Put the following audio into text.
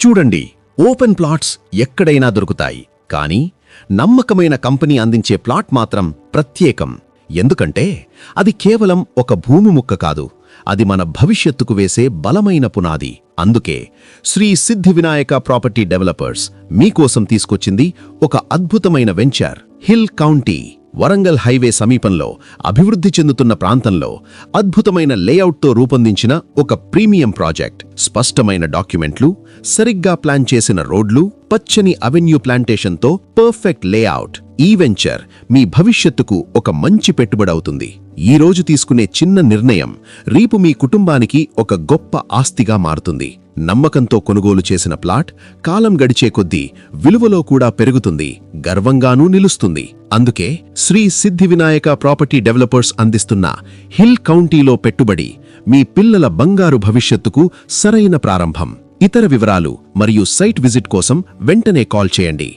చూడండి, open plots ఎక్కడైనా దొరుకుతాయి, కానీ నమ్మకమైన కంపెనీ అందించే ప్లాట్ మాత్రం ప్రత్యేకం. ఎందుకంటే అది కేవలం ఒక భూమి ముక్క కాదు, అది మన భవిష్యత్తుకు వేసే బలమైన పునాది. అందుకే శ్రీ సిద్ధి వినాయక ప్రాపర్టీ డెవలపర్స్ మీకోసం తీసుకొచ్చింది ఒక అద్భుతమైన venture. Hill county, Warangal highway సమీపంలో అభివృద్ధి చెందుతున్న ప్రాంతంలో అద్భుతమైన లేఅవుట్తో రూపొందించిన ఒక ప్రీమియం ప్రాజెక్ట్. స్పష్టమైన డాక్యుమెంట్లు, సరిగ్గా ప్లాన్ చేసిన రోడ్లు, పచ్చని అవెన్యూ ప్లాంటేషన్తో పర్ఫెక్ట్ లేఅవుట్. ఈ వెంచర్ మీ భవిష్యత్తుకు ఒక మంచి పెట్టుబడవుతుంది. ఈ రోజు తీసుకునే చిన్న నిర్ణయం రేపు మీ కుటుంబానికి ఒక గొప్ప ఆస్తిగా మారుతుంది. నమ్మకంతో కొనుగోలు చేసిన ప్లాట్ కాలం గడిచే కొద్దీ విలువలో కూడా పెరుగుతుంది, గర్వంగానూ నిలుస్తుంది. అందుకే శ్రీ సిద్ధి వినాయక ప్రాపర్టీ డెవలపర్స్ అందిస్తున్న హిల్ కౌంటీలో పెట్టుబడి మీ పిల్లల బంగారు భవిష్యత్తుకు సరైన ప్రారంభం. ఇతర వివరాలు మరియు సైట్ విజిట్ కోసం వెంటనే కాల్ చేయండి.